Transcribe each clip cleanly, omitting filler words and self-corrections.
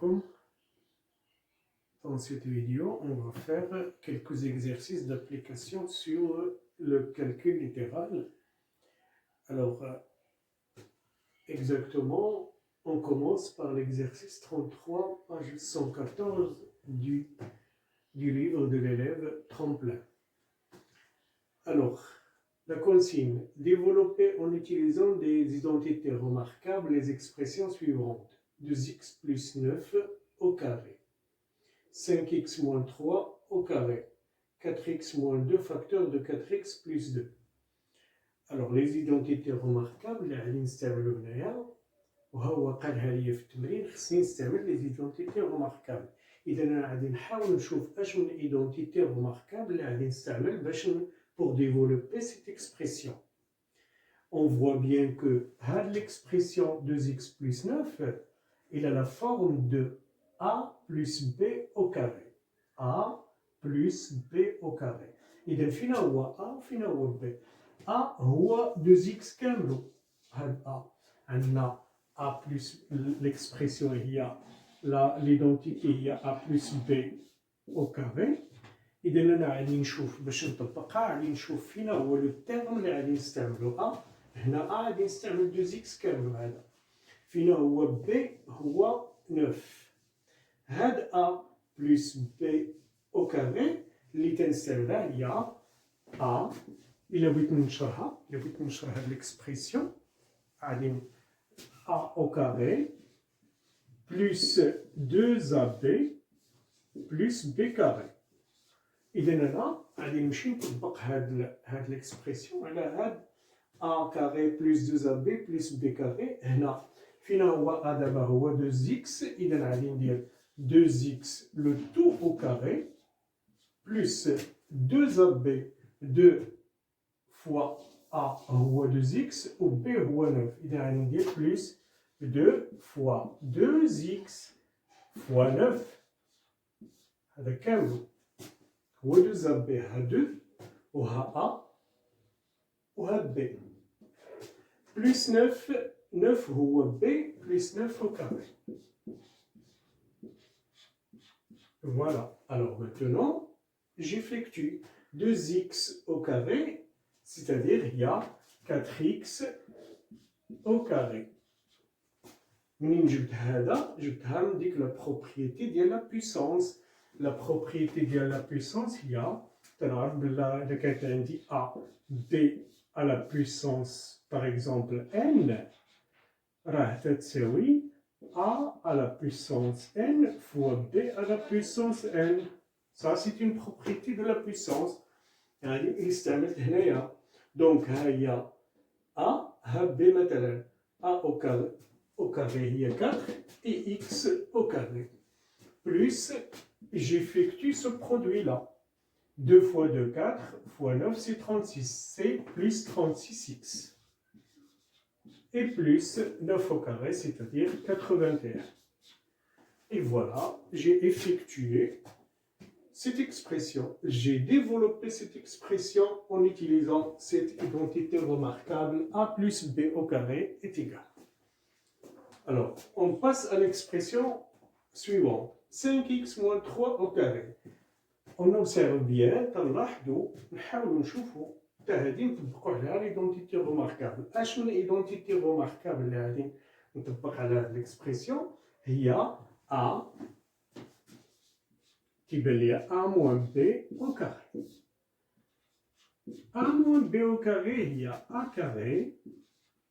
عليكم. Dans cette vidéo, on va faire quelques exercices d'application sur le calcul littéral. Alors, exactement, on commence par l'exercice 33, page 114 du livre de l'élève Tremplin. Alors, la consigne, développer en utilisant des identités remarquables les expressions suivantes. 2x plus 9 au carré, 5x moins 3 au carré, 4x moins 2 facteur de 4x plus 2. Alors, les identités remarquables اللي غادي نستعملو هنايا وهو قالها ليا في التمرين خصني نستعمل لي زيدونتيتي روماركابل. اذا انا غادي نحاول نشوف اش من ايدونتيتي روماركابل اللي غادي نستعمل باش pour développer cette expression. On voit bien que l'expression 2x plus 9, il a la forme de a plus b au carré. a plus b au carré. إذا فينا هو a وفينا هو b. a هو 2x كاملو. هاد a عندنا a plus l'expression هي l'identité هي a plus b au carré. إذا أنا غادي نشوف باش نطبقها غادي نشوف فينا هو لو تيرم اللي غادي نستعملو a. هنا a غادي نستعمل 2x كاملو هذا. فينا هو b هو 9. هاد a plus b au carré اللي تنستعملها هي a. إلا بغيت نشرها هاد الإكسبرسيون غادي a au carré plus 2ab plus b carré. إذا أنا غادي نمشي نطبق هاد الإكسبرسيون على هاد a carré plus 2ab plus b carré. هنا فينا هو a دابا هو 2x. إذا غادي ندير 2x le tout au carré plus 2ab 2 fois a هو 2x و b هو 9. إذا غادي ندير plus 2 fois 2x fois 9 هذا كامل هو 2ab ها 2 وها a وها b plus 9 هو b plus 9 au carré. Voilà. Alors maintenant, j'effectue 2x au carré, c'est-à-dire il y a 4x au carré. منين جبت هذا؟ جبتها من ديك la propriété ديال la puissance. La propriété ديال la puissance هي تنعرف بلا إذا كانت عندي a b à la puissance par exemple n راه تتساوي a à la puissance n fois b à la puissance n. Ça c'est une propriété de la puissance. يعني اللي استعملت هنايا. دونك ها هي a ها b مثلا a au carré هي 4 et x au carré plus j'effectue ce produit là. 2 fois 2 4 fois 9 c'est 36, c'est plus 36x. Et plus 9 au carré, c'est-à-dire 81. Et voilà, j'ai effectué cette expression. J'ai développé cette expression en utilisant cette identité remarquable a plus b au carré est égal. Alors, on passe à l'expression suivante. 5x moins 3 au carré. On observe bien, تنلاحظوا نحاولوا نشوفوا حتى هادي نطبقوا عليها ليدونتيتي روماركابل. اش من ايدونتيتي روماركابل اللي غادي نطبق على هاد ليكسبرسيون هي a كيبان ليا a moins b au carré. a moins b au carré هي a carré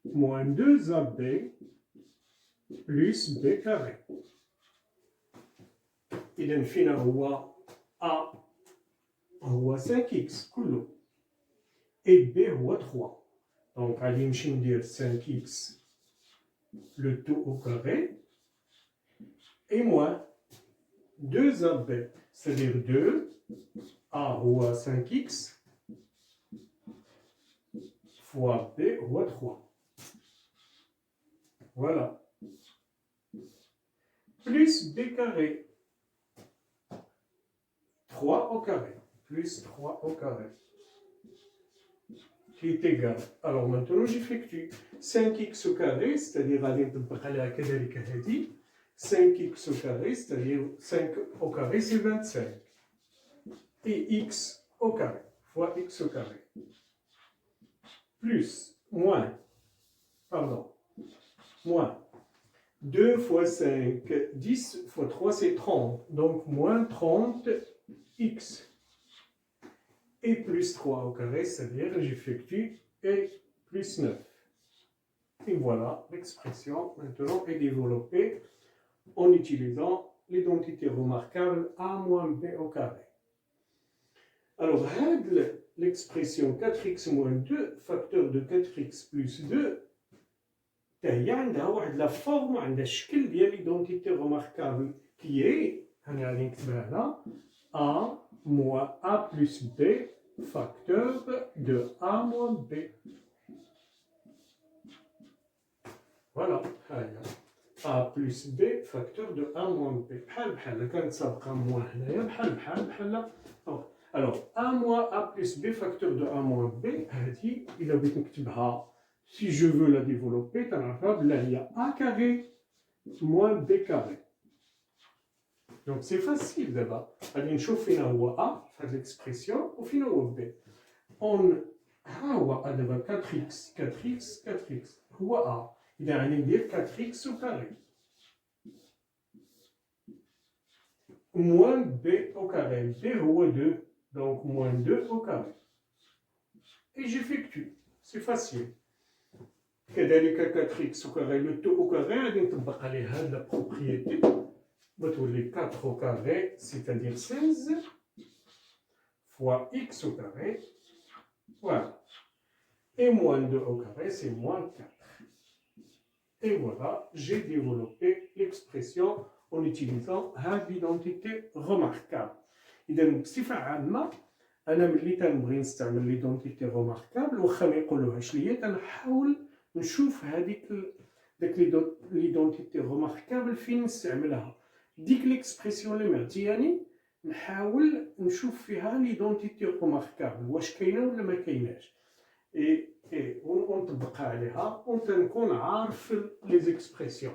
moins 2ab plus b carré. إذا فينا هو a هو 5x كله et b هو 3. Donc غادي نمشي ندير 5x le tout au carré et moins 2ab, c'est-à-dire 2 a هو 5x fois b هو 3. Voilà. Plus b carré. 3 au carré. Plus 3 au carré. Qui est égal. Alors maintenant j'effectue 5x au carré, c'est-à-dire غادي نطبق عليها كذلك هذه 5x au carré, c'est-à-dire 5 au carré, c'est 25. Et x au carré, fois x au carré. Plus, moins 2 fois 5, 10 fois 3, c'est 30. Donc, moins 30x. Et plus 3 au carré, c'est-à-dire j'effectue et plus 9. Et voilà, l'expression maintenant est développée en utilisant l'identité remarquable a moins b au carré. Alors, l'expression 4x moins 2, facteur de 4x plus 2, هي عندها واحد لا فورم عندها الشكل ديال ليدونتيتي remarquable qui est انا غادي نكتبها هنا a moins a plus b facteur de a moins b. Voilà, a plus b facteur de a moins b. بحال كانت سابقه موان هنايا بحال. Alors a moins a plus b facteur de a moins b هذه إلا بغيت نكتبها si je veux la développer, il y a a carré moins b carré. Donc c'est facile d'abord. Allez, on chauffe a, faire l'expression, au final on b. On a d'abord 4x, 4x, 4x. A. Il a rien dire 4x au carré. Moins b au carré. B est 2, donc moins 2 au carré. Et j'effectue. C'est facile. كذلك 4x au carré, le tout au carré, غادي نطبق عليه هذه la propriété بتولي 4 au carré, c'est-à-dire 16 fois x au carré, voilà. Et moins 2 au carré, c'est moins 4. Et voilà, j'ai développé l'expression en utilisant l'identité remarquable. إذا بصفة عامة أنا ملي تنبغي نستعمل l'identité remarquable واخا ما يقولوهاش ليا تنحاول نشوف هذيك ليدونتيتي روماركابل فين نستعملها. ديك ليكسبرسيون اللي معطياني نحاول نشوف فيها ليدونتيتي روماركابل واش كاينه ولا ما كايناش ونطبقها عليها ونكون عارف لي زيكسبرسيون.